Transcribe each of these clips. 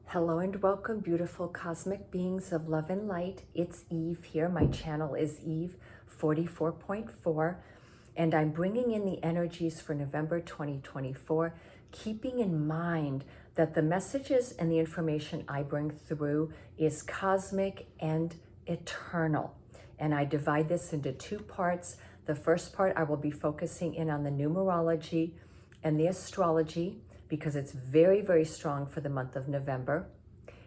Hello and welcome, beautiful cosmic beings of love and light. It's Eve here. My channel is Eve 44.4, and I'm bringing in the energies for November 2024, keeping in mind that the messages and the information I bring through is cosmic and eternal. And I divide this into two parts. The first part, I will be focusing in on the numerology and the astrology, because it's very, very strong for the month of November.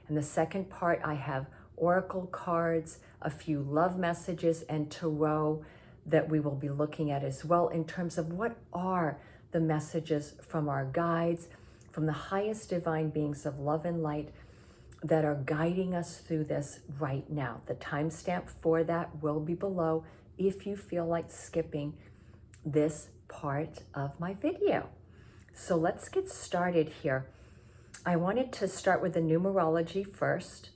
And the second part, I have oracle cards, a few love messages, and tarot that we will be looking at as well in terms of what are the messages from our guides, from the highest divine beings of love and light that are guiding us through this right now. The timestamp for that will be below if you feel like skipping this part of my video. So let's get started here. I wanted to start with the numerology first.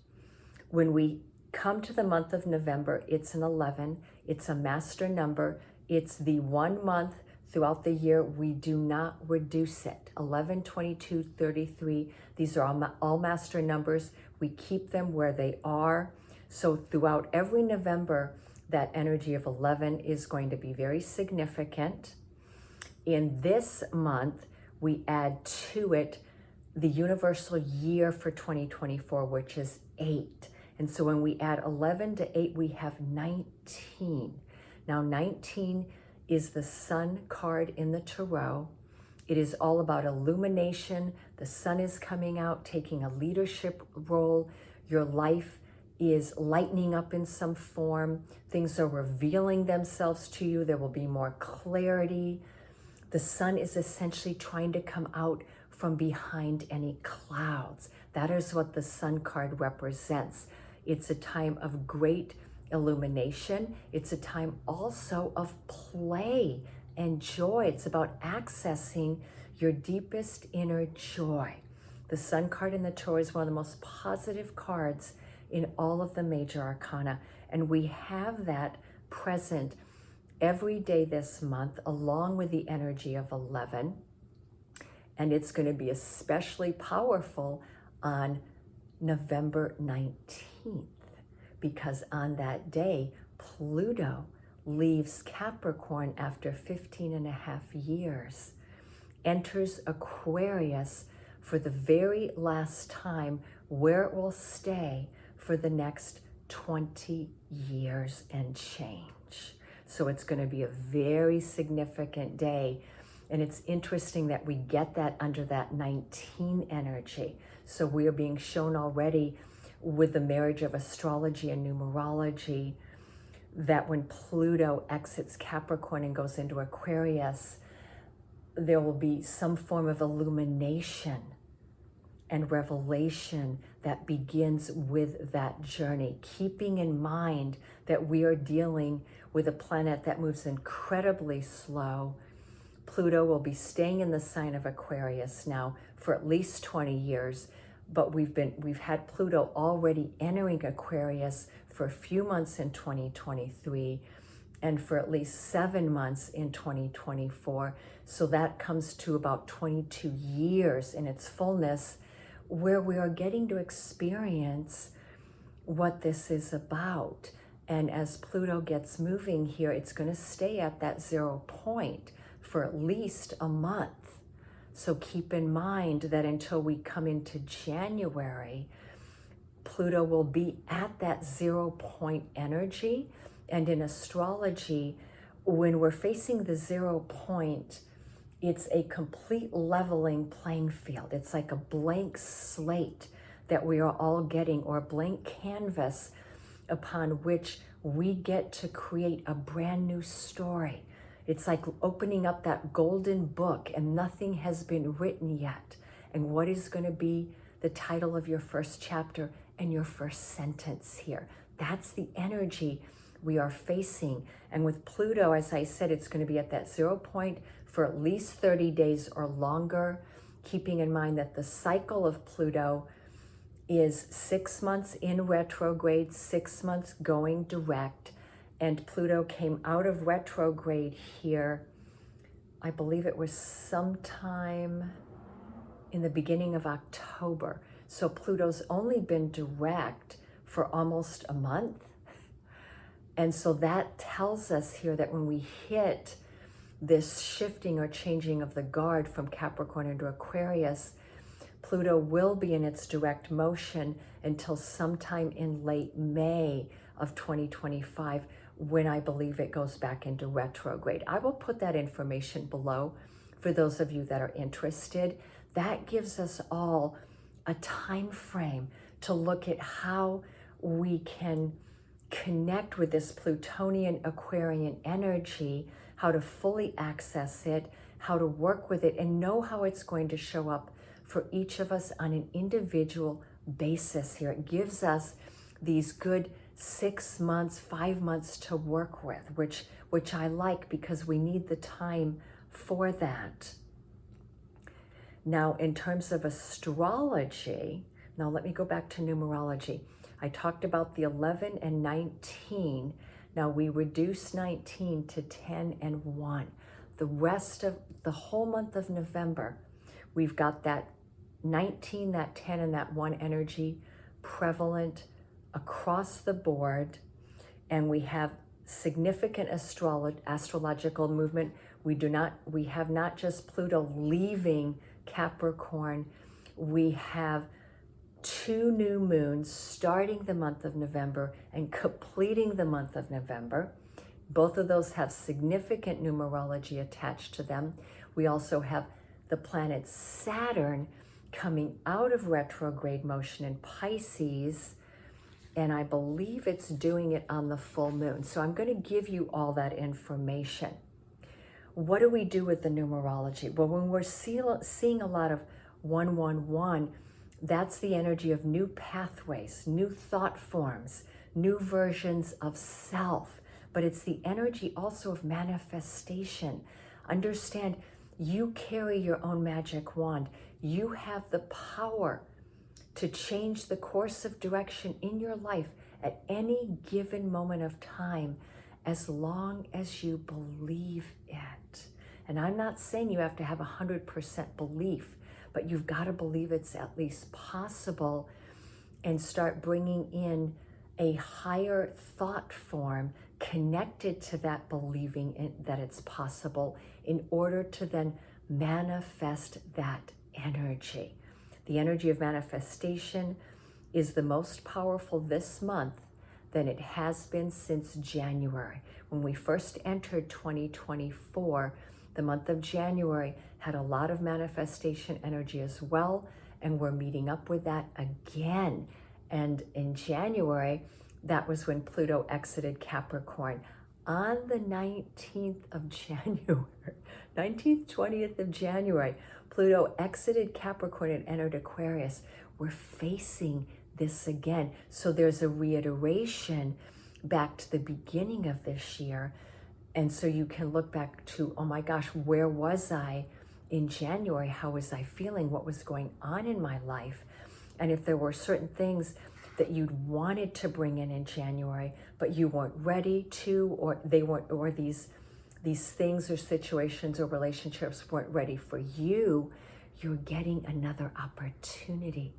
When we come to the month of November, it's an 11. It's a master number. It's the 1 month throughout the year we do not reduce it. 11, 22, 33. These are all master numbers. We keep them where they are. So throughout every November, that energy of 11 is going to be very significant. In this month, we add to it the universal year for 2024, which is 8. And so when we add 11 to 8, we have 19. Now, 19 is the sun card in the tarot. It is all about illumination. The sun is coming out, taking a leadership role. Your life is lightening up in some form. Things are revealing themselves to you. There will be more clarity. The sun is essentially trying to come out from behind any clouds. That is what the sun card represents. It's a time of great illumination. It's a time also of play and joy. It's about accessing your deepest inner joy. The sun card in the tarot is one of the most positive cards in all of the major arcana, and we have that present every day this month, along with the energy of 11. And it's going to be especially powerful on November 19th, because on that day, Pluto leaves Capricorn after 15 and a half years, enters Aquarius for the very last time, where it will stay for the next 20 years and change. So it's going to be a very significant day. And it's interesting that we get that under that 19 energy. So we are being shown already with the marriage of astrology and numerology that when Pluto exits Capricorn and goes into Aquarius, there will be some form of illumination and revelation that begins with that journey, keeping in mind that we are dealing with a planet that moves incredibly slow. Pluto will be staying in the sign of Aquarius now for at least 20 years, but we've had Pluto already entering Aquarius for a few months in 2023 and for at least 7 months in 2024. So that comes to about 22 years in its fullness, where we are getting to experience what this is about. And as Pluto gets moving here, it's going to stay at that 0 point for at least a month. So keep in mind that until we come into January, Pluto will be at that 0 point energy. And in astrology, when we're facing the 0 point, it's a complete leveling playing field. It's like a blank slate that we are all getting, or a blank canvas upon which we get to create a brand new story. It's like opening up that golden book and nothing has been written yet. And what is going to be the title of your first chapter and your first sentence here? That's the energy we are facing. And with Pluto, as I said, it's going to be at that 0 point for at least 30 days or longer, keeping in mind that the cycle of Pluto is 6 months in retrograde, 6 months going direct. And Pluto came out of retrograde here, I believe it was sometime in the beginning of October. So Pluto's only been direct for almost a month. And so that tells us here that when we hit this shifting or changing of the guard from Capricorn into Aquarius, Pluto will be in its direct motion until sometime in late May of 2025, when I believe it goes back into retrograde. I will put that information below for those of you that are interested. That gives us all a time frame to look at how we can connect with this Plutonian Aquarian energy, how to fully access it, how to work with it, and know how it's going to show up for each of us on an individual basis here. It gives us these good 6 months, 5 months to work with, which I like, because we need the time for that. Now, in terms of astrology, now let me go back to numerology. I talked about the 11 and 19. Now we reduce 19 to 10 and 1. The rest of the whole month of November, we've got that 19, that 10, and that 1 energy prevalent across the board. And we have significant astrological movement. We have not just Pluto leaving Capricorn. We have 2 new moons starting the month of November and completing the month of November. Both of those have significant numerology attached to them. We also have the planet Saturn coming out of retrograde motion in Pisces, and I believe it's doing it on the full moon. So I'm going to give you all that information. What do we do with the numerology? Well, when we're seeing a lot of 111, that's the energy of new pathways, new thought forms, new versions of self. But it's the energy also of manifestation. Understand, you carry your own magic wand. You have the power to change the course of direction in your life at any given moment of time, as long as you believe it. And I'm not saying you have to have 100% belief, but you've got to believe it's at least possible, and start bringing in a higher thought form connected to that believing that it's possible, in order to then manifest that energy. The energy of manifestation is the most powerful this month than it has been since January. When we first entered 2024, the month of January had a lot of manifestation energy as well, and we're meeting up with that again. And in January, that was when Pluto exited Capricorn. On the 19th of January, 19th, 20th of January, Pluto exited Capricorn and entered Aquarius. We're facing this again. So there's a reiteration back to the beginning of this year. And so you can look back to, oh my gosh, where was I in January? How was I feeling? What was going on in my life? And if there were certain things that you'd wanted to bring in January, but you weren't ready to, or they weren't, or these things or situations or relationships weren't ready for you, you're getting another opportunity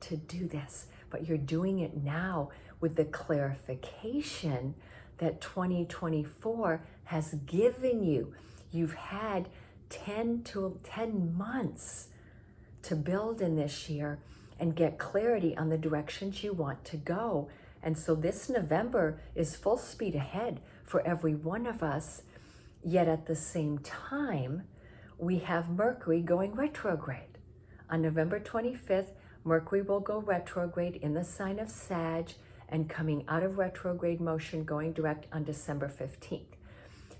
to do this. But you're doing it now with the clarification that 2024 has given you. You've had 10 months to build in this year and get clarity on the directions you want to go. And so this November is full speed ahead for every one of us. Yet at the same time, we have Mercury going retrograde. On November 25th, Mercury will go retrograde in the sign of Sag, and coming out of retrograde motion, going direct on December 15th.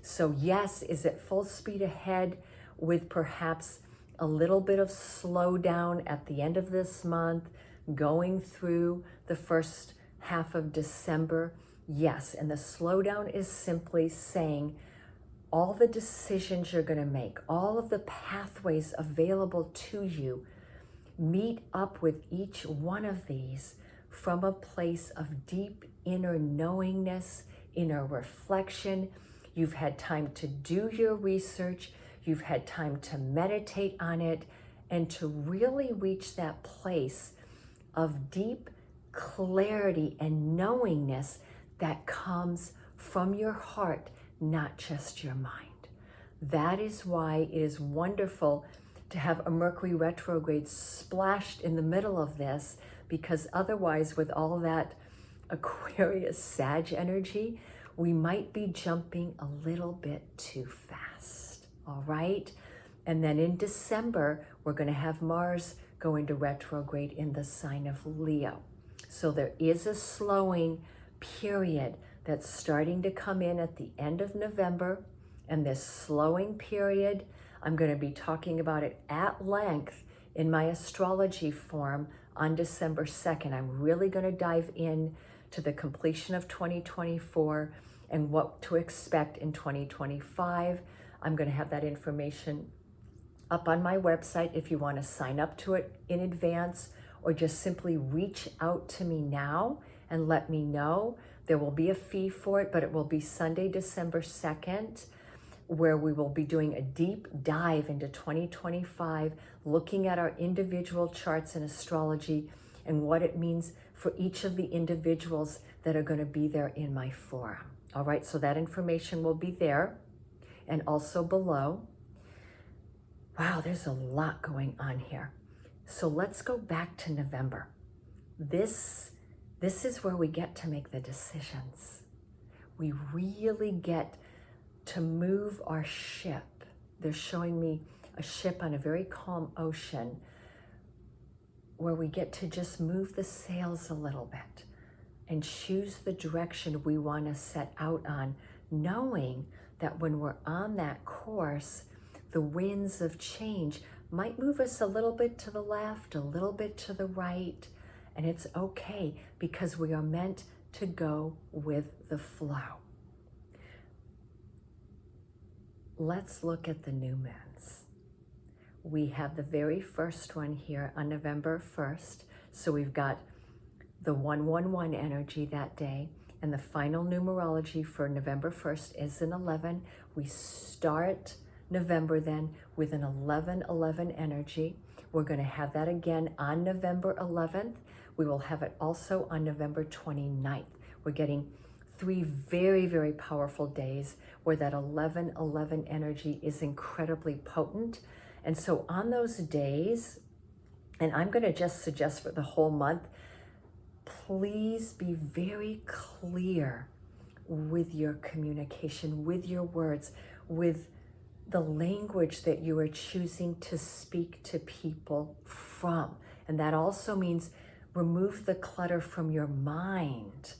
So yes, is it full speed ahead with perhaps a little bit of slowdown at the end of this month, going through the first half of December? Yes, and the slowdown is simply saying all the decisions you're going to make, all of the pathways available to you, meet up with each one of these from a place of deep inner knowingness, inner reflection. You've had time to do your research. You've had time to meditate on it, and to really reach that place of deep clarity and knowingness that comes from your heart, not just your mind. That is why it is wonderful to have a Mercury retrograde splashed in the middle of this, because otherwise with all that Aquarius Sag energy, we might be jumping a little bit too fast, all right? And then in December, we're going to have Mars go into retrograde in the sign of Leo. So there is a slowing period that's starting to come in at the end of November. And this slowing period, I'm going to be talking about it at length in my Astrology Forum on December 2nd. I'm really going to dive in to the completion of 2024 and what to expect in 2025. I'm going to have that information up on my website if you want to sign up to it in advance, or just simply reach out to me now and let me know. There will be a fee for it, but it will be Sunday, December 2nd, where we will be doing a deep dive into 2025, looking at our individual charts in astrology and what it means for each of the individuals that are going to be there in my forum. All right, so that information will be there and also below. Wow, there's a lot going on here. So let's go back to November. This is where we get to make the decisions. We really get to move our ship. They're showing me a ship on a very calm ocean where we get to just move the sails a little bit and choose the direction we want to set out on, knowing that when we're on that course, the winds of change might move us a little bit to the left, a little bit to the right, and it's okay because we are meant to go with the flow. Let's look at the new moons. We have the very first one here on November 1st. So we've got the 111 energy that day, and the final numerology for November 1st is an 11. We start November then with an 11-11 energy. We're going to have that again on November 11th. We will have it also on November 29th. We're getting 3 very, very powerful days where that 11-11 energy is incredibly potent. And so on those days, and I'm going to just suggest for the whole month, please be very clear with your communication, with your words, with the language that you are choosing to speak to people from. And that also means remove the clutter from your mind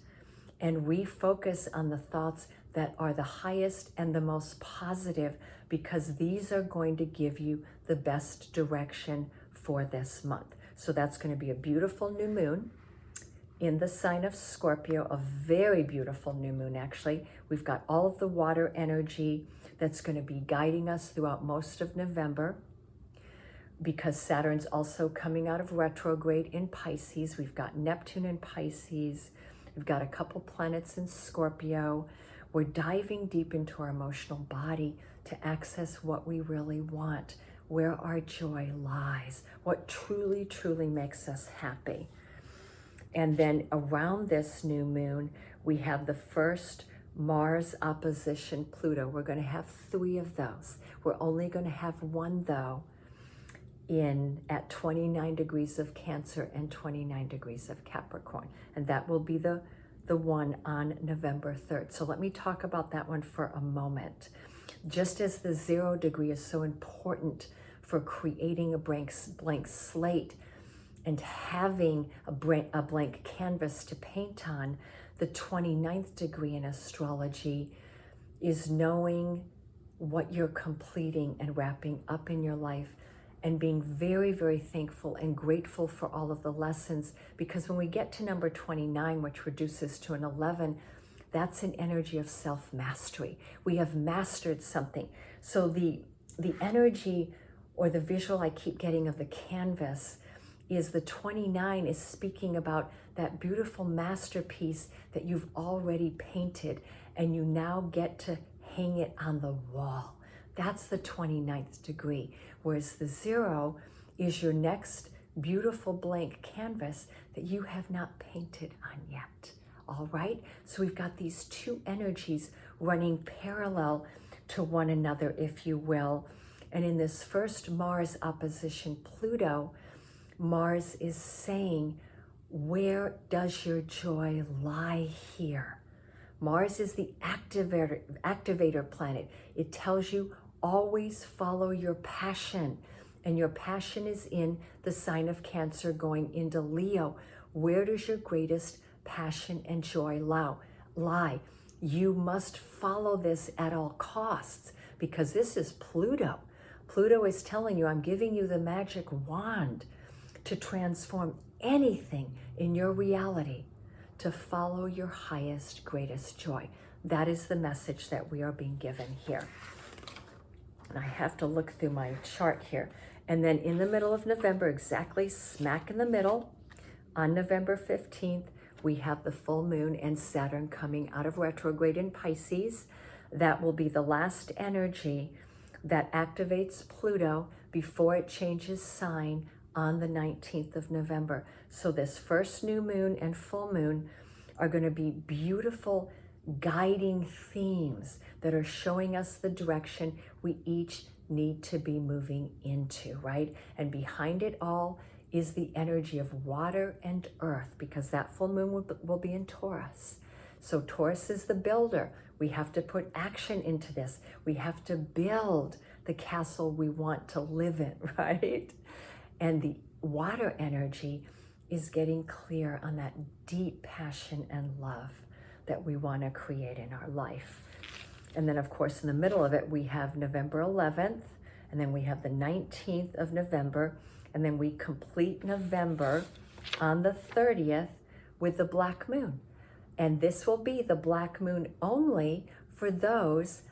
and refocus on the thoughts that are the highest and the most positive, because these are going to give you the best direction for this month. So that's going to be a beautiful new moon in the sign of Scorpio, a very beautiful new moon actually. We've got all of the water energy that's going to be guiding us throughout most of November, because Saturn's also coming out of retrograde in Pisces. We've got Neptune in Pisces. We've got a couple planets in Scorpio. We're diving deep into our emotional body to access what we really want, where our joy lies, what truly, truly makes us happy. And then around this new moon, we have the first Mars opposition Pluto. We're going to have 3 of those. We're only going to have one though at 29 degrees of Cancer and 29 degrees of Capricorn. And that will be the one on November 3rd. So let me talk about that one for a moment. Just as the 0 degree is so important for creating a blank slate and having a blank canvas to paint on, the 29th degree in astrology is knowing what you're completing and wrapping up in your life, and being very, very thankful and grateful for all of the lessons. Because when we get to number 29, which reduces to an 11, that's an energy of self-mastery. We have mastered something. So the energy or the visual I keep getting of the canvas is the 29 is speaking about that beautiful masterpiece that you've already painted, and you now get to hang it on the wall. That's the 29th degree. Whereas the 0 is your next beautiful blank canvas that you have not painted on yet. All right? So we've got these two energies running parallel to one another, if you will. And in this first Mars opposition Pluto, Mars is saying, where does your joy lie here? Mars is the activator planet. It tells you always follow your passion. And your passion is in the sign of Cancer going into Leo. Where does your greatest passion and joy lie? You must follow this at all costs, because this is Pluto. Pluto is telling you, I'm giving you the magic wand to transform anything in your reality, to follow your highest, greatest joy. That is the message that we are being given here. And I have to look through my chart here. And then in the middle of November, exactly smack in the middle, on November 15th, we have the full moon and Saturn coming out of retrograde in Pisces. That will be the last energy that activates Pluto before it changes sign on the 19th of November. So this first new moon and full moon are going to be beautiful guiding themes that are showing us the direction we each need to be moving into, right? And behind it all is the energy of water and earth, because that full moon will be in Taurus. So Taurus is the builder. We have to put action into this. We have to build the castle we want to live in, right? And the water energy is getting clear on that deep passion and love that we want to create in our life. And then, of course, in the middle of it, we have November 11th, and then we have the 19th of November, and then we complete November on the 30th with the black moon. And this will be the black moon only for those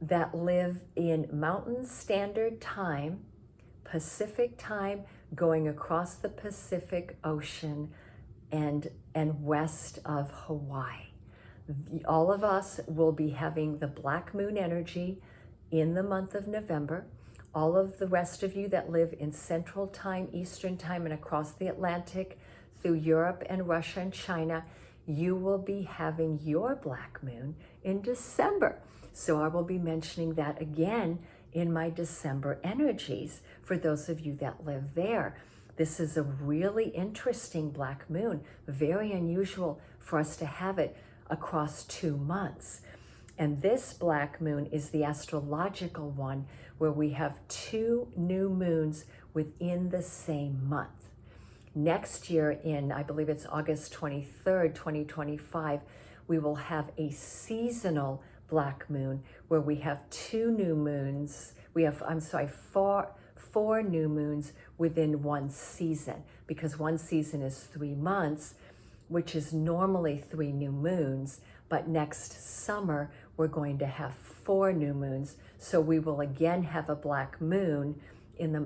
that live in Mountain Standard Time, Pacific Time, going across the Pacific Ocean and west of Hawaii. All of us will be having the black moon energy in the month of November. All of the rest of you that live in Central Time, Eastern Time, and across the Atlantic through Europe and Russia and China, you will be having your black moon in December. So I will be mentioning that again in my December energies for those of you that live there. This is a really interesting black moon, very unusual for us to have it across 2 months. And this black moon is the astrological one, where we have 2 new moons within the same month. Next year in, I believe it's August 23rd, 2025, we will have a seasonal black moon where we have 2 new moons. We have, four new moons within one season, because one season is 3 months, which is normally 3 new moons. But next summer, we're going to have 4 new moons. So we will again have a black moon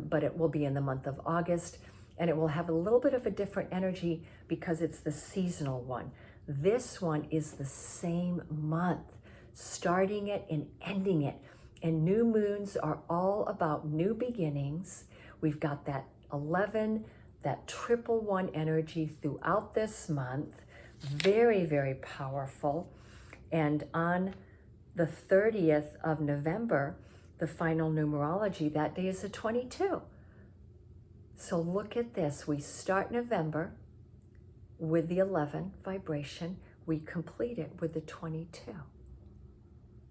but it will be in the month of August, and it will have a little bit of a different energy because it's the seasonal one. This one is the same month, starting it and ending it. And new moons are all about new beginnings. We've got that 11, that 111 energy throughout this month. Very, very powerful. And on the 30th of November, the final numerology, that day is a 22. So look at this. We start November with the 11 vibration. We complete it with the 22.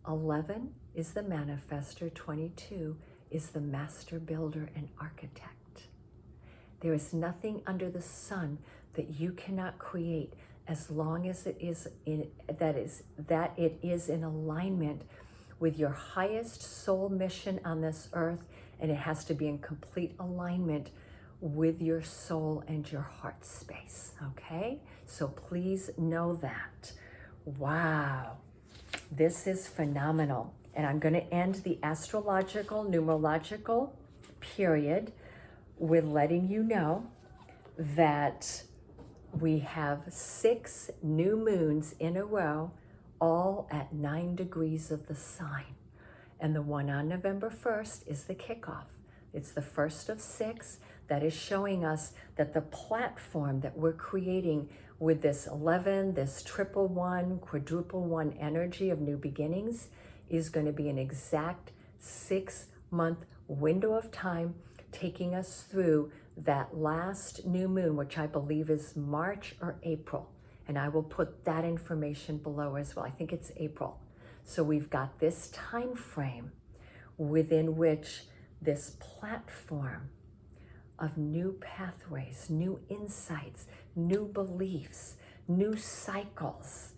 11 is the manifester. 22 is the master builder and architect. There is nothing under the sun that you cannot create as long as it is in alignment with your highest soul mission on this earth, and it has to be in complete alignment with your soul and your heart space, okay? So please know that. Wow, this is phenomenal. And I'm going to end the astrological, numerological period with letting you know that we have 6 new moons in a row, all at 9 degrees of the sign. And the one on November 1st is the kickoff. It's the first of 6. that is showing us that the platform that we're creating with this 11, this triple one, quadruple one energy of new beginnings is going to be an exact 6-month window of time, taking us through that last new moon, which I believe is March or April. And I will put that information below as well. I think it's April. So we've got this time frame within which this platform of new pathways, new insights, new beliefs, new cycles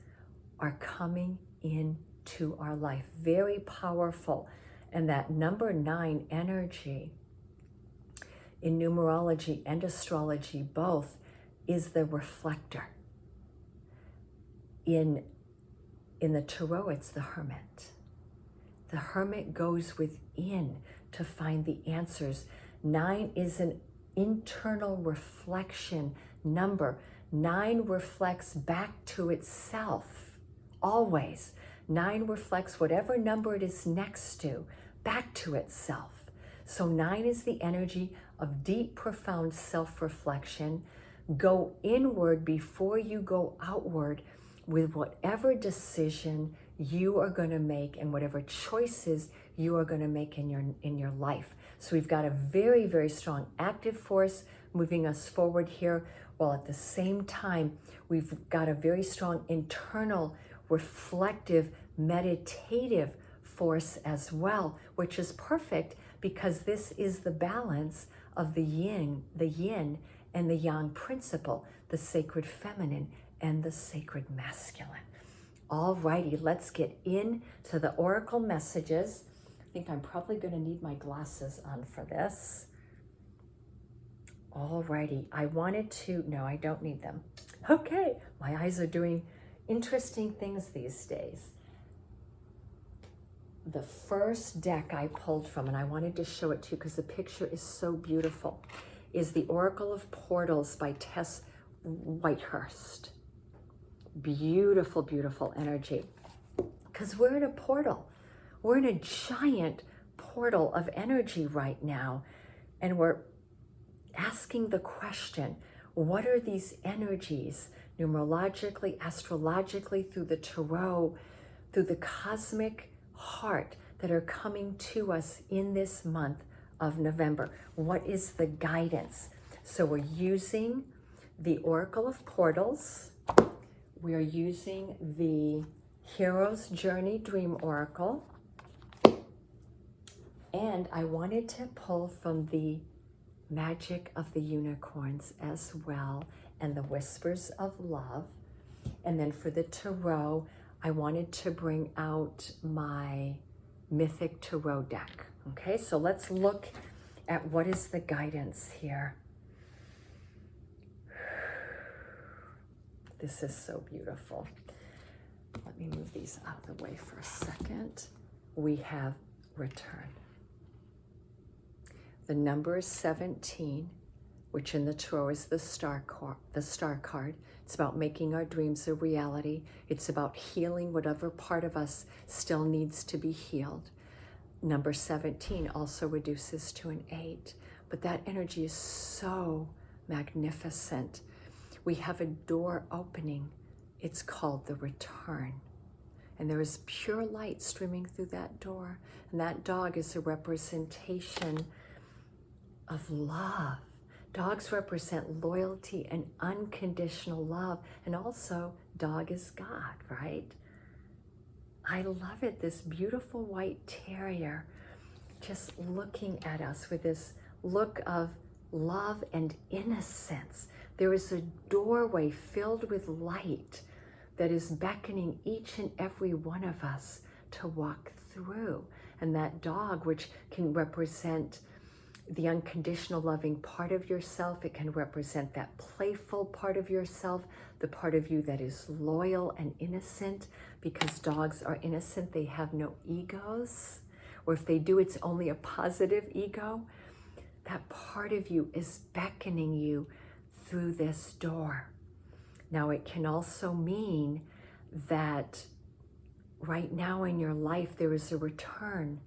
are coming into our life. Very powerful. And that number 9 energy in numerology and astrology both is the reflector. In the tarot, it's the hermit. The hermit goes within to find the answers. 9 is an internal reflection number. 9 reflects back to itself, always. 9 reflects whatever number it is next to, back to itself. So 9 is the energy of deep, profound self-reflection. Go inward before you go outward with whatever decision you are going to make and whatever choices you are going to make in your life. So we've got a very, very strong active force moving us forward here, while at the same time, we've got a very strong internal, reflective, meditative force as well, which is perfect because this is the balance of the yin and the yang principle, the sacred feminine and the sacred masculine. Alrighty, let's get into the oracle messages. I think I'm probably going to need my glasses on for this. Alrighty, no, I don't need them. Okay, my eyes are doing interesting things these days. The first deck I pulled from, and I wanted to show it to you because the picture is so beautiful, is the Oracle of Portals by Tess Whitehurst. Beautiful, beautiful energy. Because we're in a portal. We're in a giant portal of energy right now. And we're asking the question, what are these energies, numerologically, astrologically, through the tarot, through the cosmic heart, that are coming to us in this month of November? What is the guidance? So we're using the Oracle of Portals. We are using the Hero's Journey Dream Oracle. And I wanted to pull from the Magic of the Unicorns as well, and the Whispers of Love. And then for the tarot, I wanted to bring out my Mythic Tarot deck. Okay, so let's look at what is the guidance here. This is so beautiful. Let me move these out of the way for a second. We have return. The number is 17, which in the tarot is the star card. It's about making our dreams a reality. It's about healing whatever part of us still needs to be healed. Number 17 also reduces to an 8, but that energy is so magnificent. We have a door opening. It's called the return. And there is pure light streaming through that door. And that dog is a representation of love. Dogs represent loyalty and unconditional love. And also, dog is God, right? I love it, this beautiful white terrier just looking at us with this look of love and innocence. There is a doorway filled with light that is beckoning each and every one of us to walk through. And that dog, which can represent the unconditional loving part of yourself, it can represent that playful part of yourself, the part of you that is loyal and innocent, because dogs are innocent, they have no egos, or if they do, it's only a positive ego. That part of you is beckoning you through this door. Now, it can also mean that right now in your life, there is a return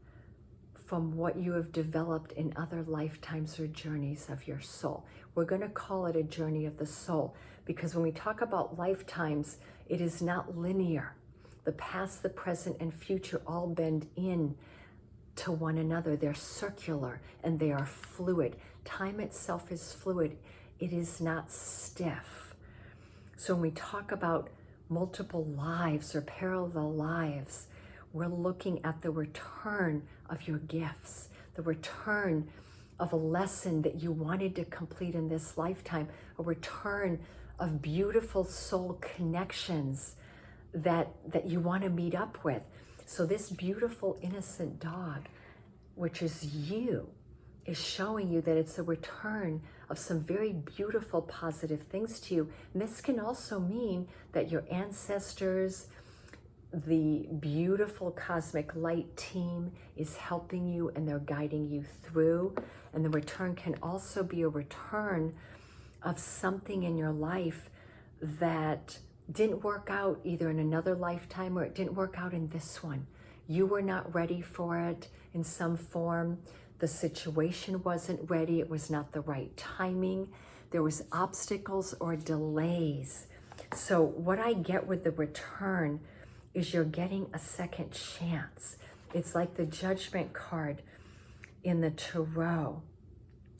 from what you have developed in other lifetimes or journeys of your soul. We're going to call it a journey of the soul, because when we talk about lifetimes, it is not linear. The past, the present, and future all bend in to one another. They're circular and they are fluid. Time itself is fluid. It is not stiff. So when we talk about multiple lives or parallel lives, we're looking at the return of your gifts, the return of a lesson that you wanted to complete in this lifetime, a return of beautiful soul connections that you want to meet up with. So this beautiful innocent dog, which is you, is showing you that it's a return of some very beautiful positive things to you. And this can also mean that your ancestors, the beautiful cosmic light team is helping you and they're guiding you through. And the return can also be a return of something in your life that didn't work out either in another lifetime or it didn't work out in this one. You were not ready for it in some form. The situation wasn't ready. It was not the right timing. There was obstacles or delays. So what I get with the return is you're getting a second chance. It's like the Judgment card in the Tarot.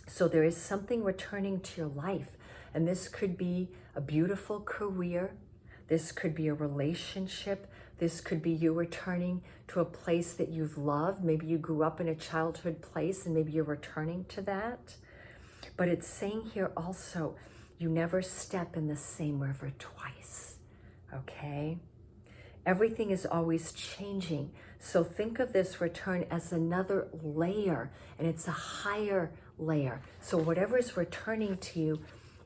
So there is something returning to your life, and this could be a beautiful career. This could be a relationship. This could be you returning to a place that you've loved. Maybe you grew up in a childhood place and maybe you're returning to that. But it's saying here also, you never step in the same river twice, okay? Everything is always changing. So think of this return as another layer, and it's a higher layer. So whatever is returning to you,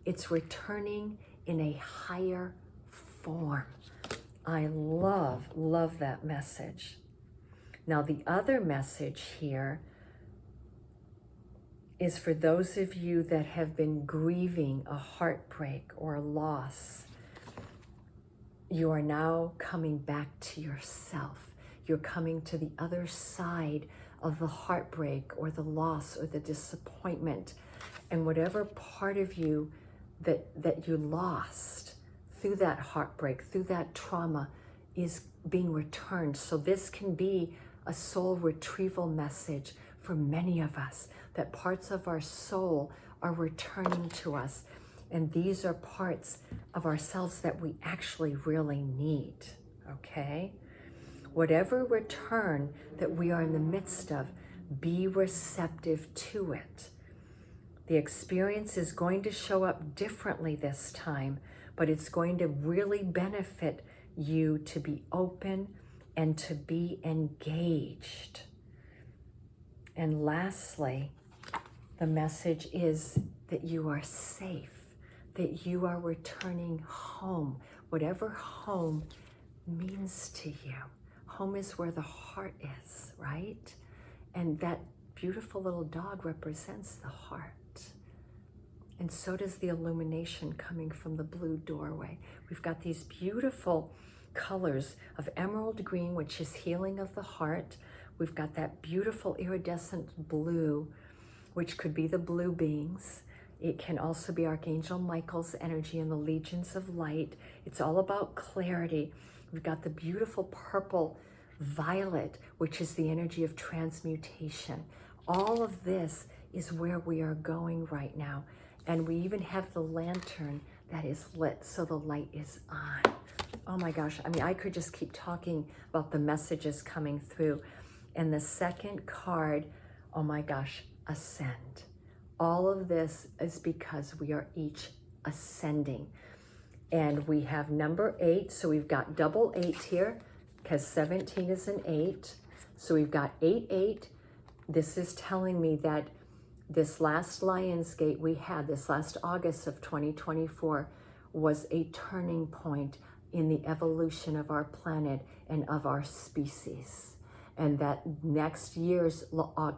it's returning in a higher form. I love that message. Now the other message here is for those of you that have been grieving a heartbreak or a loss. You are now coming back to yourself. You're coming to the other side of the heartbreak or the loss or the disappointment. And whatever part of you that you lost through that heartbreak, through that trauma, is being returned. So this can be a soul retrieval message for many of us, that parts of our soul are returning to us. And these are parts of ourselves that we actually really need, okay? Whatever return that we are in the midst of, be receptive to it. The experience is going to show up differently this time, but it's going to really benefit you to be open and to be engaged. And lastly, the message is that you are safe, that you are returning home, whatever home means to you. Home is where the heart is, right? And that beautiful little dog represents the heart. And so does the illumination coming from the blue doorway. We've got these beautiful colors of emerald green, which is healing of the heart. We've got that beautiful iridescent blue, which could be the blue beings. It can also be Archangel Michael's energy and the legions of light. It's all about clarity. We've got the beautiful purple violet, which is the energy of transmutation. All of this is where we are going right now. And we even have the lantern that is lit, so the light is on. Oh my gosh, I mean, I could just keep talking about the messages coming through. And the second card, oh my gosh, ascend. All of this is because we are each ascending. And we have number 8, so we've got double 8 here, because 17 is an 8. So we've got 8, 8. This is telling me that this last Lionsgate we had, this last August of 2024, was a turning point in the evolution of our planet and of our species. And that next year's Lionsgate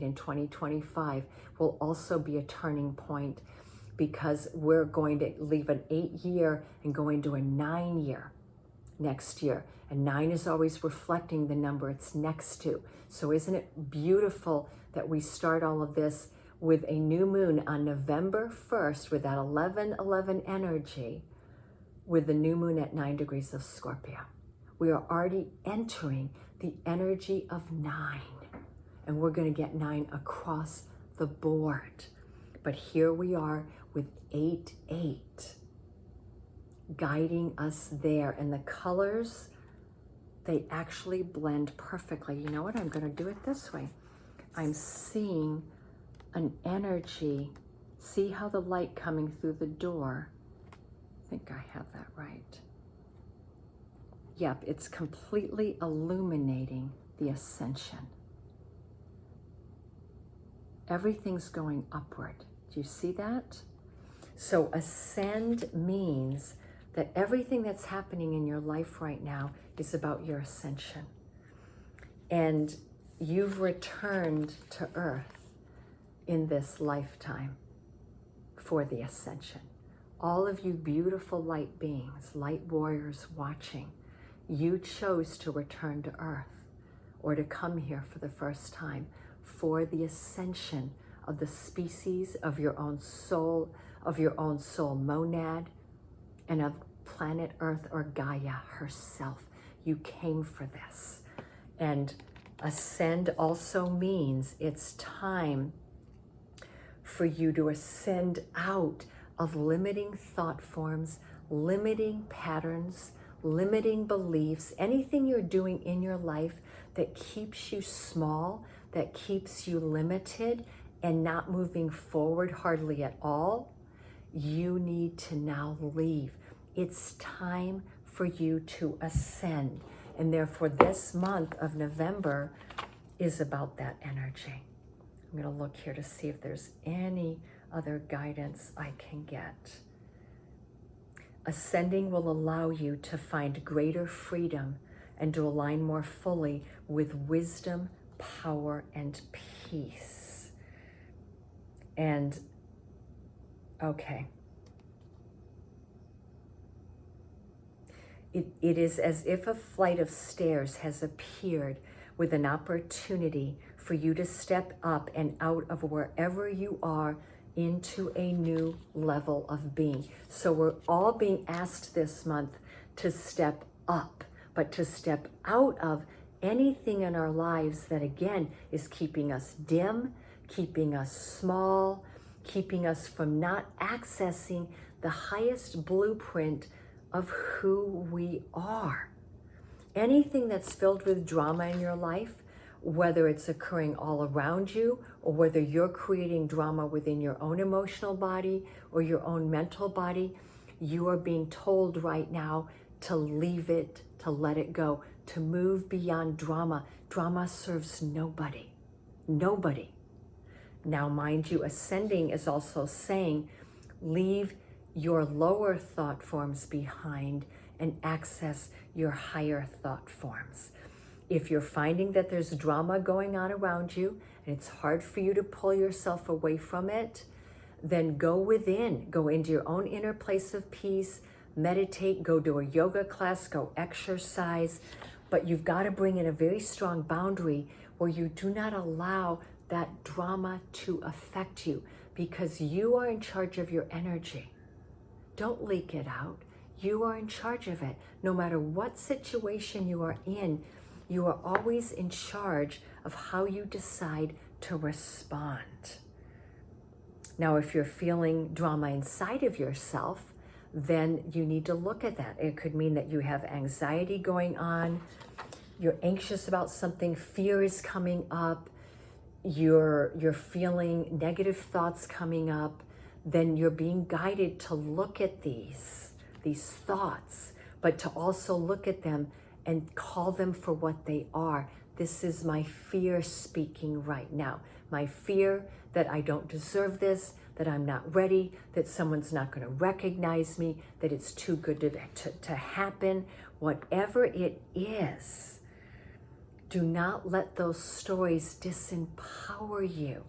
in 2025 will also be a turning point, because we're going to leave an 8-year and go into a 9-year. next year. And 9 is always reflecting the number it's next to. So isn't it beautiful that we start all of this with a new moon on November 1st with that 11/11 energy, with the new moon at 9 degrees of Scorpio. We are already entering the energy of 9, and we're going to get 9 across the board. But here we are with 8/8 guiding us there, and the colors, they actually blend perfectly. You know what? I'm going to do it this way. I'm seeing an energy. See how the light coming through the door? I think I have that right. Yep, it's completely illuminating the ascension. Everything's going upward. Do you see that? So ascend means that everything that's happening in your life right now is about your ascension. And you've returned to Earth in this lifetime for the ascension. All of you beautiful light beings, light warriors watching, you chose to return to Earth or to come here for the first time for the ascension of the species, of your own soul monad, and of planet Earth or Gaia herself. You came for this. And ascend also means it's time for you to ascend out of limiting thought forms, limiting patterns, limiting beliefs, anything you're doing in your life that keeps you small, that keeps you limited and not moving forward hardly at all. You need to now leave. It's time for you to ascend. And therefore this month of November is about that energy. I'm going to look here to see if there's any other guidance I can get. Ascending will allow you to find greater freedom and to align more fully with wisdom, power, and peace. And, okay. It is as if a flight of stairs has appeared with an opportunity for you to step up and out of wherever you are into a new level of being. So we're all being asked this month to step up, but to step out of anything in our lives that, again, is keeping us dim, keeping us small, keeping us from not accessing the highest blueprint of who we are. Anything that's filled with drama in your life, whether it's occurring all around you or whether you're creating drama within your own emotional body or your own mental body, you are being told right now to leave it, to let it go, to move beyond drama. Drama serves nobody. Nobody. Now, mind you, ascending is also saying, leave your lower thought forms behind and access your higher thought forms. If you're finding that there's drama going on around you and it's hard for you to pull yourself away from it, then go within, go into your own inner place of peace, meditate, go to a yoga class, go exercise, but you've got to bring in a very strong boundary where you do not allow that drama to affect you, because you are in charge of your energy. Don't leak it out. You are in charge of it. No matter what situation you are in, you are always in charge of how you decide to respond. Now, if you're feeling drama inside of yourself, then you need to look at that. It could mean that you have anxiety going on, you're anxious about something, fear is coming up, you're feeling negative thoughts coming up. Then you're being guided to look at these thoughts, but to also look at them and call them for what they are. This is my fear speaking right now. My fear that I don't deserve this, that I'm not ready, that someone's not going to recognize me, that it's too good to happen. Whatever it is, do not let those stories disempower you.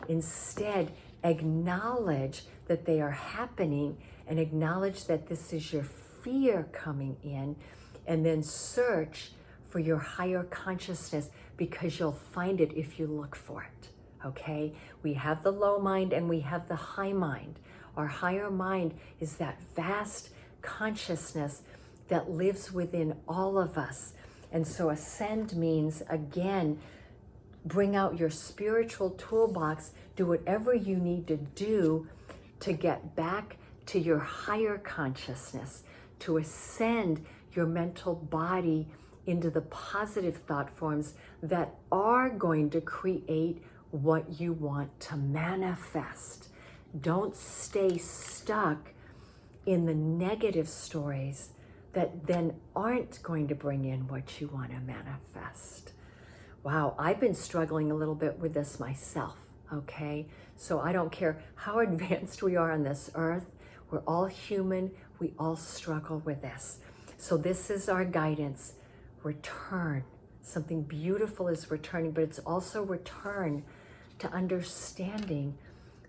Instead, acknowledge that they are happening and acknowledge that this is your fear coming in, and then search for your higher consciousness, because you'll find it if you look for it, okay? We have the low mind and we have the high mind. Our higher mind is that vast consciousness that lives within all of us. And so ascend means, again, bring out your spiritual toolbox, do whatever you need to do to get back to your higher consciousness, to ascend your mental body into the positive thought forms that are going to create what you want to manifest. Don't stay stuck in the negative stories that then aren't going to bring in what you want to manifest. Wow, I've been struggling a little bit with this myself, okay? So I don't care how advanced we are on this earth, we're all human, we all struggle with this. So this is our guidance. Return. Something beautiful is returning, but it's also return to understanding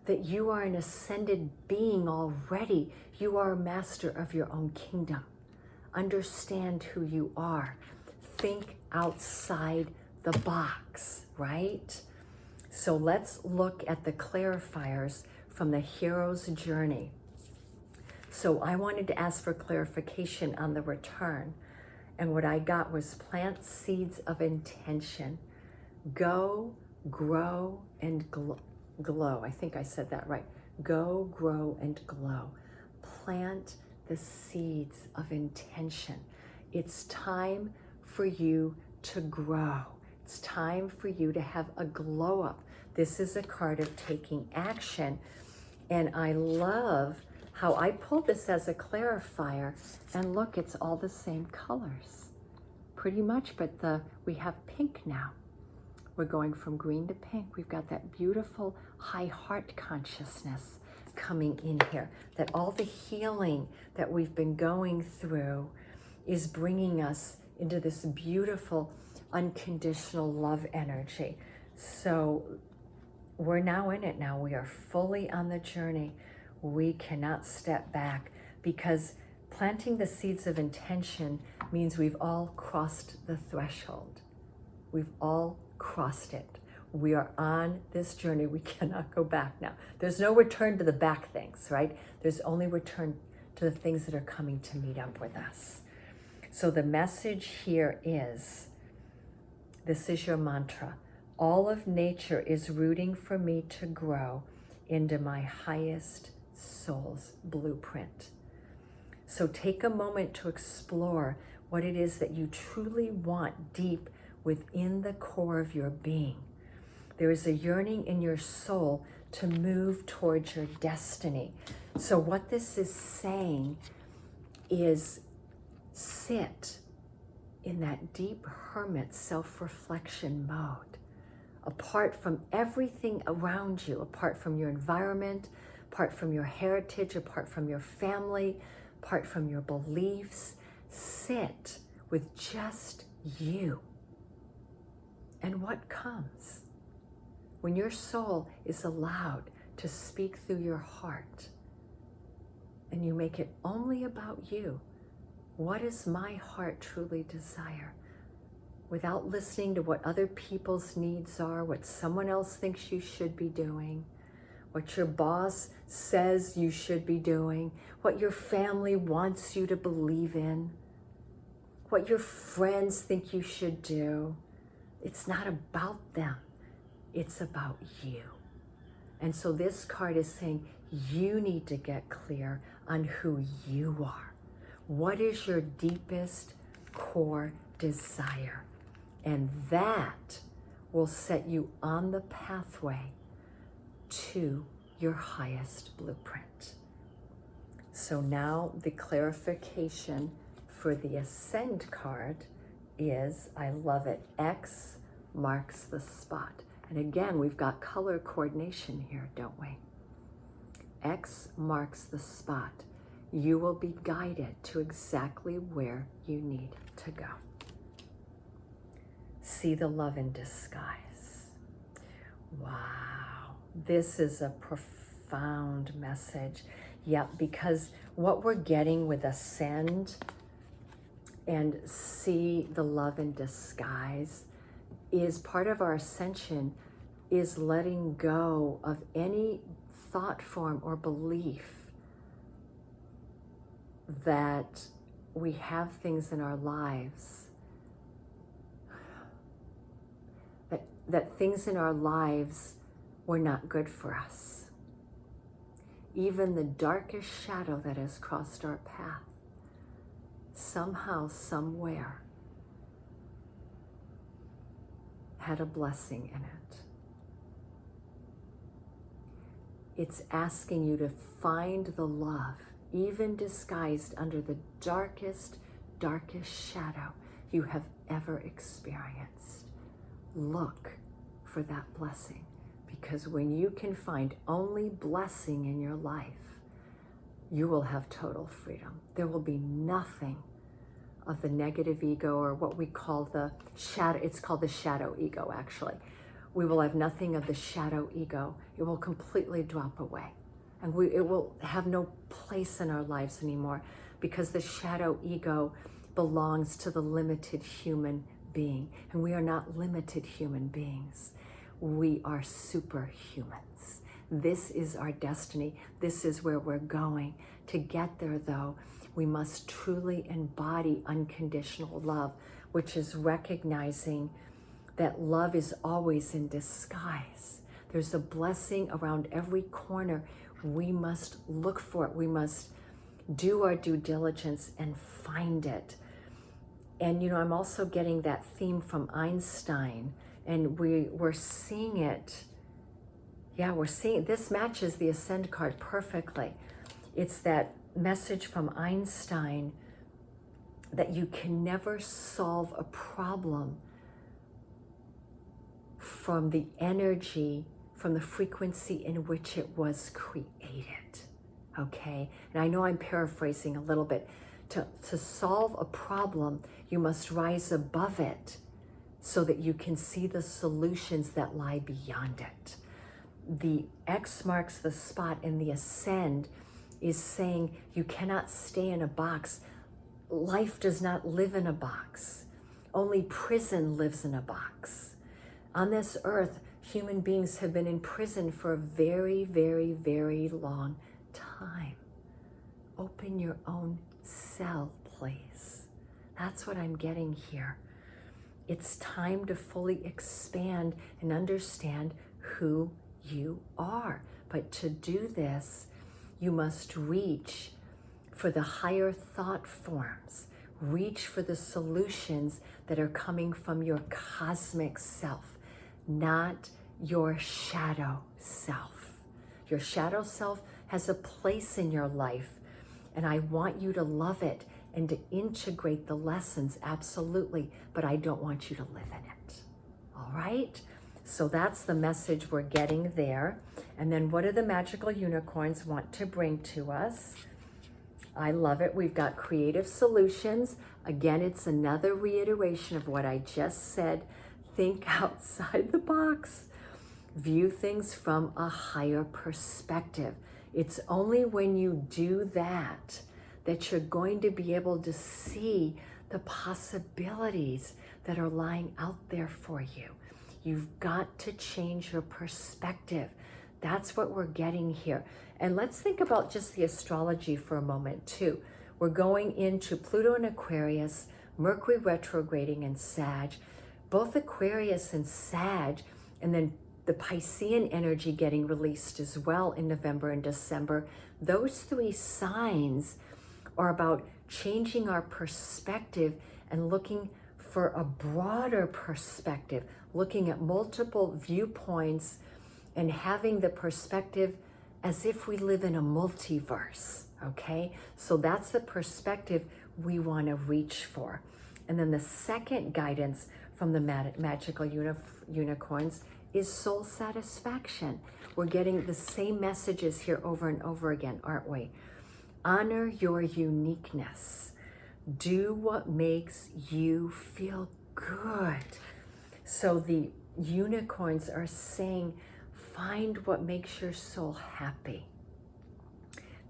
that you are an ascended being already. You are a master of your own kingdom. Understand who you are. Think outside the box, right? So let's look at the clarifiers from the hero's journey. So I wanted to ask for clarification on the return. And what I got was plant seeds of intention. Go, grow, and glow. I think I said that right. Go, grow, and glow. Plant the seeds of intention. It's time for you to grow. It's time for you to have a glow up. This is a card of taking action. And I love how I pulled this as a clarifier, and look, it's all the same colors, pretty much, but we have pink now. We're going from green to pink. We've got that beautiful high heart consciousness coming in here, that all the healing that we've been going through is bringing us into this beautiful unconditional love energy. So we're now in it now. We are fully on the journey. We cannot step back, because planting the seeds of intention means we've all crossed the threshold. We've all crossed it. We are on this journey. We cannot go back now. There's no return to the back things, right? There's only return to the things that are coming to meet up with us. So the message here is, this is your mantra. All of nature is rooting for me to grow into my highest soul's blueprint. So take a moment to explore what it is that you truly want deep within the core of your being. There is a yearning in your soul to move towards your destiny. So what this is saying is, sit in that deep hermit self-reflection mode, apart from everything around you, apart from your environment, apart from your heritage, apart from your family, apart from your beliefs. Sit with just you. And what comes? When your soul is allowed to speak through your heart, and you make it only about you, what does my heart truly desire? Without listening to what other people's needs are, what someone else thinks you should be doing, what your boss says you should be doing, what your family wants you to believe in, what your friends think you should do. It's not about them. It's about you. And so this card is saying you need to get clear on who you are. What is your deepest core desire? And that will set you on the pathway to your highest blueprint. So now the clarification for the Ascend card is, I love it, X marks the spot. And again, we've got color coordination here, don't we? X marks the spot. You will be guided to exactly where you need to go. See the love in disguise. Wow, this is a profound message. Yeah, because what we're getting with Ascend and see the love in disguise is part of our ascension, is letting go of any thought form or belief that we have things in our lives, that things in our lives were not good for us. Even the darkest shadow that has crossed our path, somehow, somewhere, had a blessing in it. It's asking you to find the love, even disguised under the darkest, darkest shadow you have ever experienced. Look for that blessing, because when you can find only blessing in your life, you will have total freedom. There will be nothing of the negative ego, or what we call the shadow. It's called the shadow ego, actually. We will have nothing of the shadow ego. It will completely drop away. And it will have no place in our lives anymore, because the shadow ego belongs to the limited human being. And we are not limited human beings. We are superhumans. This is our destiny. This is where we're going. To get there, though, we must truly embody unconditional love, which is recognizing that love is always in disguise. There's a blessing around every corner. We must look for it. We must do our due diligence and find it. And, I'm also getting that theme from Einstein, and we're seeing it. Yeah, this matches the Ascend card perfectly. It's that message from Einstein that you can never solve a problem from the energy, from the frequency in which it was created, okay? And I know I'm paraphrasing a little bit. To solve a problem, you must rise above it so that you can see the solutions that lie beyond it. The X marks the spot in the Ascend is saying you cannot stay in a box. Life does not live in a box. Only prison lives in a box. On this earth, human beings have been in prison for a very, very, very long time. Open your own cell, please. That's what I'm getting here. It's time to fully expand and understand who you are. But to do this, you must reach for the higher thought forms. Reach for the solutions that are coming from your cosmic self, not your shadow self. Your shadow self has a place in your life, and I want you to love it and to integrate the lessons, absolutely, but I don't want you to live in it. All right? So that's the message we're getting there. And then what do the magical unicorns want to bring to us? I love it. We've got creative solutions. Again, it's another reiteration of what I just said. Think outside the box. View things from a higher perspective. It's only when you do that that you're going to be able to see the possibilities that are lying out there for you. You've got to change your perspective. That's what we're getting here. And let's think about just the astrology for a moment too. We're going into Pluto and Aquarius, Mercury retrograding in Sag, both Aquarius and Sag, and then the Piscean energy getting released as well in November and December. Those three signs are about changing our perspective and looking for a broader perspective, looking at multiple viewpoints and having the perspective as if we live in a multiverse, okay? So that's the perspective we want to reach for. And then the second guidance from the magical unicorns is soul satisfaction. We're getting the same messages here over and over again, aren't we? Honor your uniqueness. Do what makes you feel good. So the unicorns are saying, find what makes your soul happy.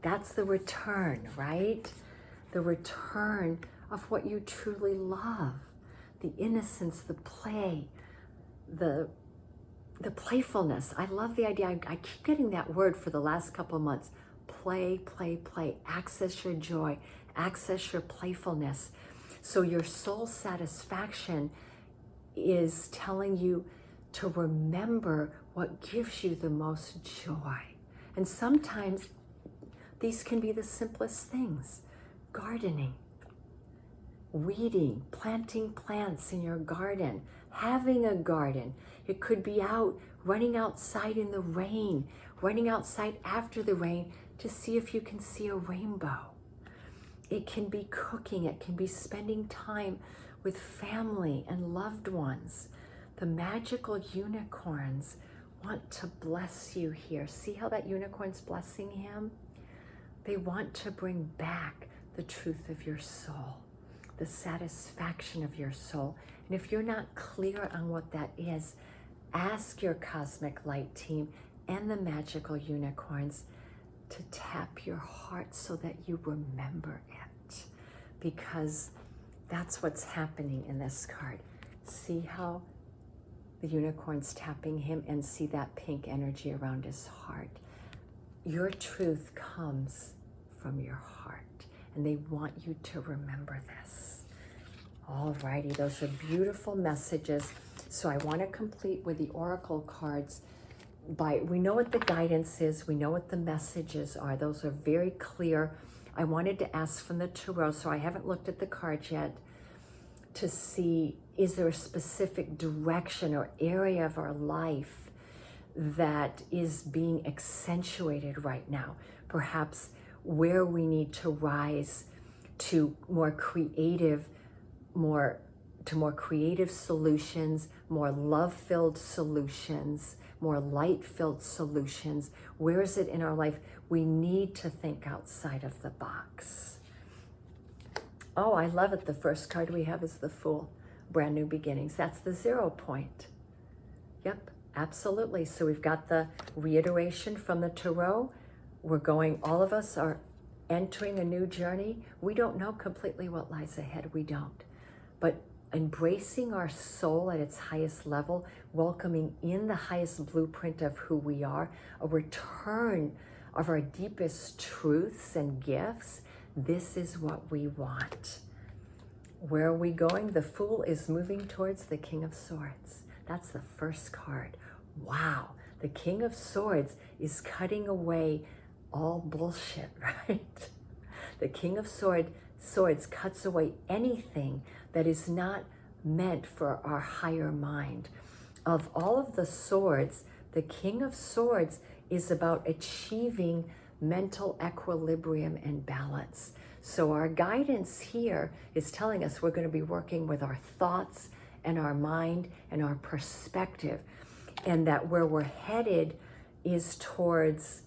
That's the return, right? The return of what you truly love. The innocence, the play, the playfulness. I love the idea. I keep getting that word for the last couple of months. Play, play, play. Access your joy. Access your playfulness. So your soul satisfaction is telling you to remember what gives you the most joy. And sometimes these can be the simplest things. Gardening, weeding, planting plants in your garden, having a garden. It could be out, running outside in the rain, running outside after the rain to see if you can see a rainbow. It can be cooking. It can be spending time with family and loved ones. The magical unicorns want to bless you here. See how that unicorn's blessing him? They want to bring back the truth of your soul, the satisfaction of your soul. And if you're not clear on what that is, ask your cosmic light team and the magical unicorns to tap your heart so that you remember it, because that's what's happening in this card. See how the unicorn's tapping him, and see that pink energy around his heart. Your truth comes from your heart, and they want you to remember this. Alrighty, those are beautiful messages. So I want to complete with the oracle cards. We know what the guidance is, we know what the messages are. Those are very clear. I wanted to ask from the tarot, so I haven't looked at the cards yet, to see, is there a specific direction or area of our life that is being accentuated right now? Perhaps where we need to rise to more creative solutions, more love-filled solutions, more light-filled solutions. Where is it in our life we need to think outside of the box? Oh, I love it. The first card we have is the Fool. Brand new beginnings. That's the 0 point. Yep, absolutely. So we've got the reiteration from the tarot. All of us are entering a new journey. We don't know completely what lies ahead. We don't. But embracing our soul at its highest level, welcoming in the highest blueprint of who we are, a return of our deepest truths and gifts, this is what we want. Where are we going? The Fool is moving towards the King of Swords. That's the first card. Wow. The King of Swords is cutting away all bullshit, right? The King of Swords cuts away anything that is not meant for our higher mind. Of all of the swords, the King of Swords is about achieving mental equilibrium and balance. So our guidance here is telling us we're going to be working with our thoughts and our mind and our perspective, and that where we're headed is towards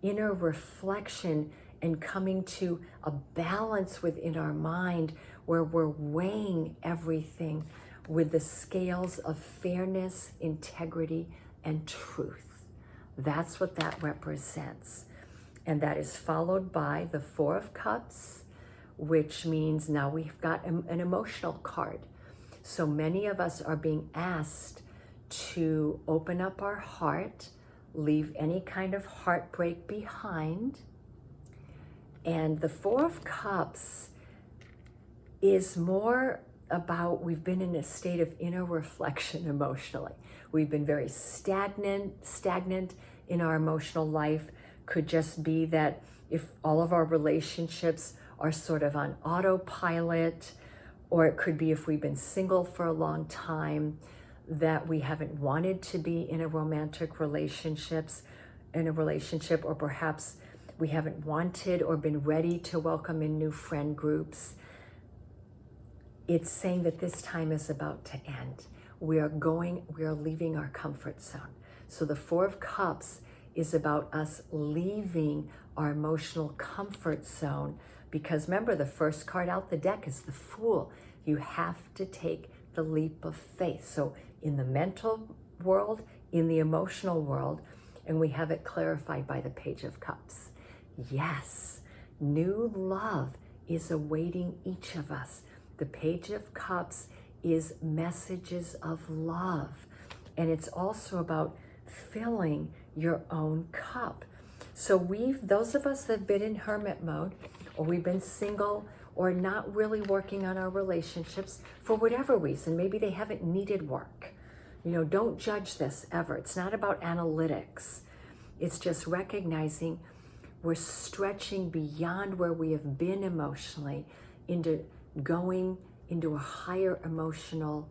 inner reflection and coming to a balance within our mind where we're weighing everything with the scales of fairness, integrity, and truth. That's what that represents. And that is followed by the 4 of Cups, which means now we've got an emotional card. So many of us are being asked to open up our heart, leave any kind of heartbreak behind. And the 4 of Cups is more about, we've been in a state of inner reflection emotionally. We've been very stagnant in our emotional life. Could just be that if all of our relationships are sort of on autopilot, or it could be if we've been single for a long time, that we haven't wanted to be in a romantic relationship, or perhaps we haven't wanted or been ready to welcome in new friend groups. It's saying that this time is about to end. We are leaving our comfort zone. So the 4 of Cups is about us leaving our emotional comfort zone, because remember, the first card out the deck is the Fool. You have to take the leap of faith. So in the mental world, in the emotional world, and we have it clarified by the Page of Cups. Yes, new love is awaiting each of us. The Page of Cups is messages of love. And it's also about filling your own cup. So those of us that have been in hermit mode, or we've been single, or not really working on our relationships for whatever reason, maybe they haven't needed work. Don't judge this ever. It's not about analytics. It's just recognizing we're stretching beyond where we have been emotionally into going into a higher emotional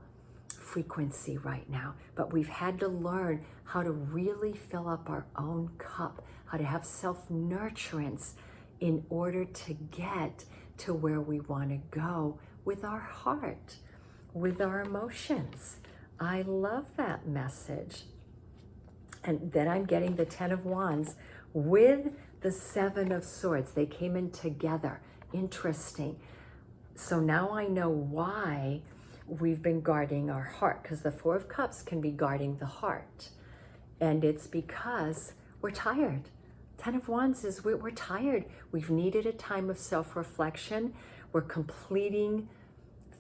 frequency right now. But we've had to learn how to really fill up our own cup, how to have self-nurturance in order to get to where we want to go with our heart, with our emotions. I love that message. And then I'm getting the 10 of Wands with the 7 of Swords. They came in together. Interesting. So now I know why we've been guarding our heart, because the 4 of Cups can be guarding the heart. And it's because we're tired. 10 of Wands is we're tired. We've needed a time of self-reflection. We're completing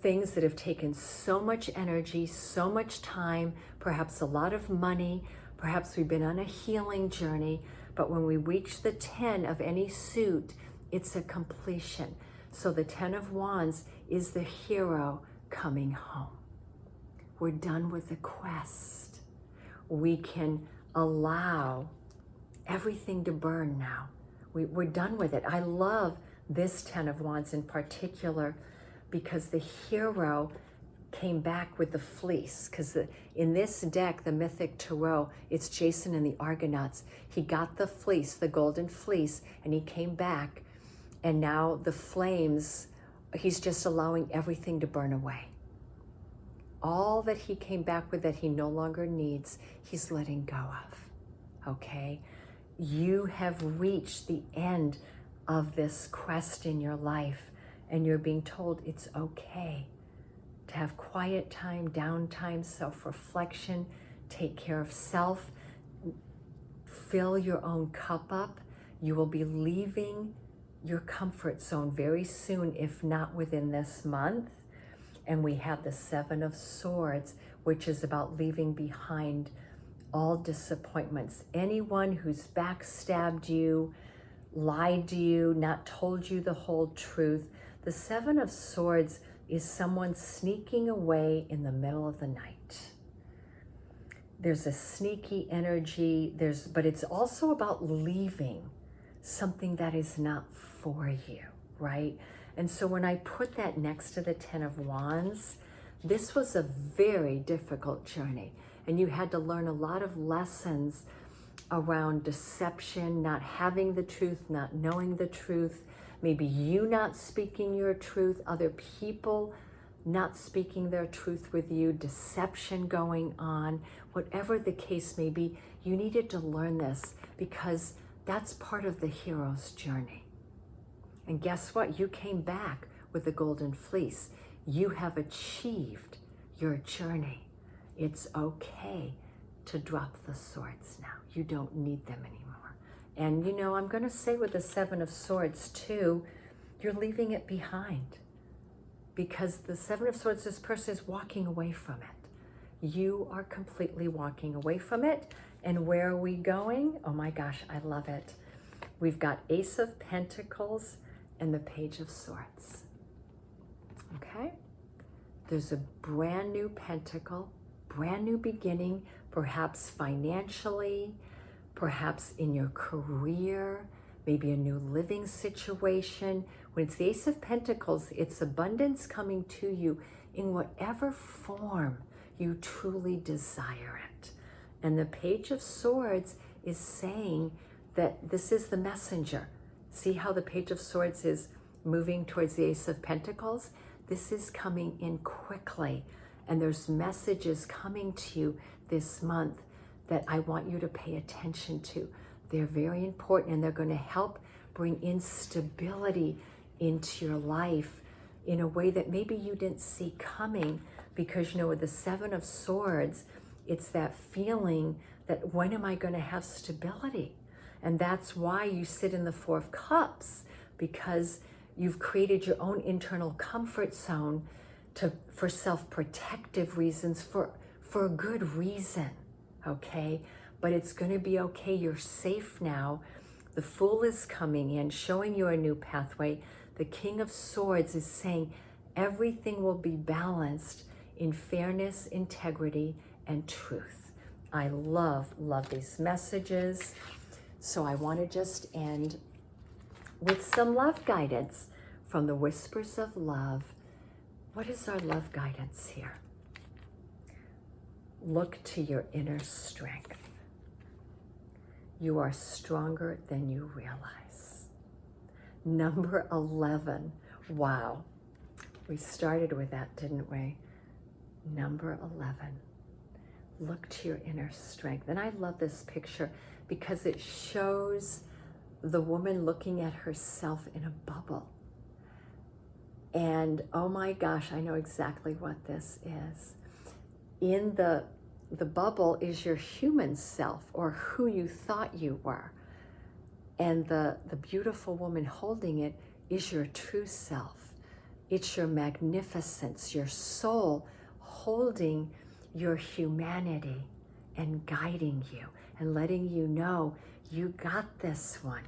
things that have taken so much energy, so much time, perhaps a lot of money. Perhaps we've been on a healing journey. But when we reach the 10 of any suit, it's a completion. So the 10 of Wands is the hero coming home. We're done with the quest. We can allow everything to burn now. We're done with it. I love this 10 of Wands in particular because the hero came back with the fleece. Because in this deck, the Mythic Tarot, it's Jason and the Argonauts. He got the fleece, the golden fleece, and he came back. And now the flames, he's just allowing everything to burn away. All that he came back with that he no longer needs, he's letting go of, okay? You have reached the end of this quest in your life, and you're being told it's okay to have quiet time, downtime, self-reflection, take care of self, fill your own cup up. You will be leaving your comfort zone very soon, if not within this month. And we have the 7 of Swords, which is about leaving behind all disappointments. Anyone who's backstabbed you, lied to you, not told you the whole truth. The 7 of Swords is someone sneaking away in the middle of the night. There's a sneaky energy, but it's also about leaving something that is not for you, right? And so when I put that next to the 10 of Wands, this was a very difficult journey. And you had to learn a lot of lessons around deception, not having the truth, not knowing the truth, maybe you not speaking your truth, other people not speaking their truth with you, deception going on, whatever the case may be. You needed to learn this because that's part of the hero's journey. And guess what? You came back with the golden fleece. You have achieved your journey. It's okay to drop the swords now. You don't need them anymore. And I'm going to say with the 7 of Swords too, you're leaving it behind. Because the 7 of Swords, this person is walking away from it. You are completely walking away from it. And where are we going? Oh my gosh, I love it. We've got Ace of Pentacles and the Page of Swords. Okay? There's a brand new pentacle, brand new beginning, perhaps financially, perhaps in your career, maybe a new living situation. When it's the Ace of Pentacles, it's abundance coming to you in whatever form you truly desire it. And the Page of Swords is saying that this is the messenger. See how the Page of Swords is moving towards the Ace of Pentacles? This is coming in quickly. And there's messages coming to you this month that I want you to pay attention to. They're very important, and they're going to help bring in stability into your life in a way that maybe you didn't see coming, because with the 7 of Swords, it's that feeling that when am I going to have stability? And that's why you sit in the 4 of Cups, because You've created your own internal comfort zone for self-protective reasons, for a good reason, okay? But it's going to be okay. You're safe now. The Fool is coming in, showing you a new pathway. The King of Swords is saying everything will be balanced in fairness, integrity, and truth. I love these messages. So I want to just end with some love guidance from the Whispers of Love. What is our love guidance here? Look to your inner strength. You are stronger than you realize. Number 11. Wow. We started with that, didn't we? Number 11. Look to your inner strength. And I love this picture because it shows the woman looking at herself in a bubble. And oh my gosh, I know exactly what this is. In the bubble is your human self, or who you thought you were. And the beautiful woman holding it is your true self. It's your magnificence, your soul holding your humanity and guiding you and letting you know you got this one.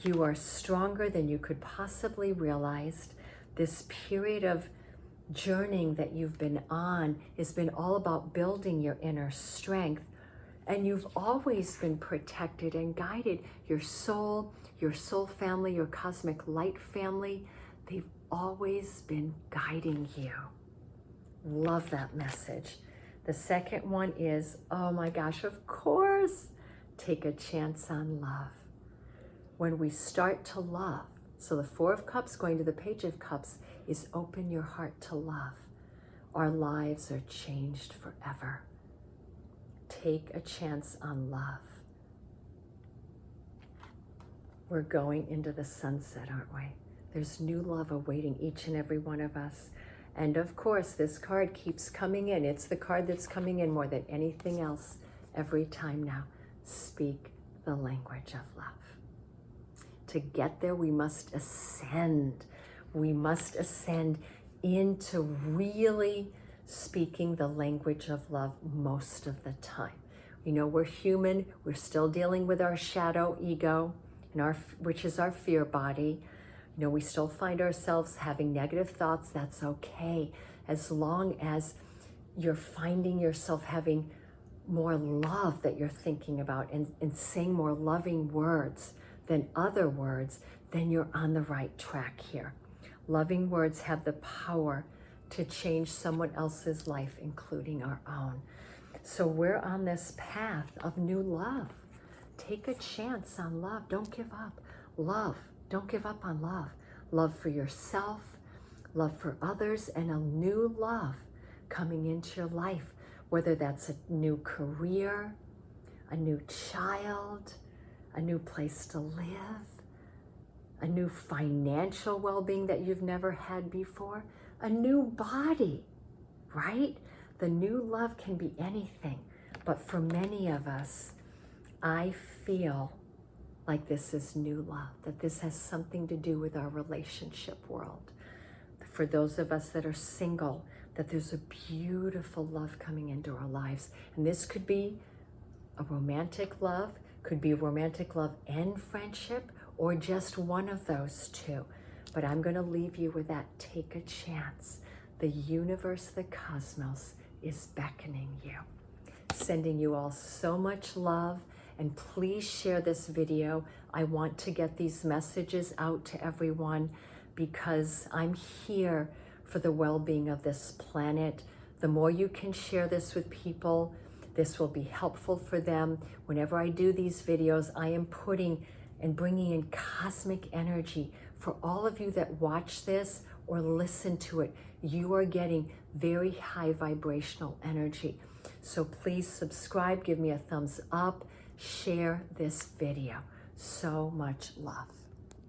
You are stronger than you could possibly realize. This period of journeying that you've been on has been all about building your inner strength, and you've always been protected and guided. Your soul family, your cosmic light family, they've always been guiding you. Love that message. The second one is, oh my gosh, of course, take a chance on love. When we start to love, so the Four of Cups going to the Page of Cups is open your heart to love. Our lives are changed forever. Take a chance on love. We're going into the sunset, aren't we? There's new love awaiting each and every one of us. And of course, this card keeps coming in. It's the card that's coming in more than anything else every time now. Speak the language of love. To get there, we must ascend. We must ascend into really speaking the language of love most of the time. You know, we're human. We're still dealing with our shadow ego, which is our fear body. You know, we still find ourselves having negative thoughts. That's okay, as long as you're finding yourself having more love that you're thinking about and saying more loving words than other words, then you're on the right track here. Loving words have the power to change someone else's life, including our own. So we're on this path of new love. Take a chance on love. Don't give up. Love. Don't give up on love. Love for yourself, love for others, and a new love coming into your life, whether that's a new career, a new child, a new place to live, a new financial well-being that you've never had before, a new body, right? The new love can be anything, but for many of us, I feel like this is new love, that this has something to do with our relationship world. For those of us that are single, that there's a beautiful love coming into our lives. And this could be a romantic love, could be a romantic love and friendship, or just one of those two. But I'm going to leave you with that. Take a chance. The universe, the cosmos is beckoning you. Sending you all so much love. And please share this video. I want to get these messages out to everyone because I'm here for the well-being of this planet. The more you can share this with people, this will be helpful for them. Whenever I do these videos, I am putting and bringing in cosmic energy for all of you that watch this or listen to it. You are getting very high vibrational energy. So please subscribe, give me a thumbs up, share this video. So much love.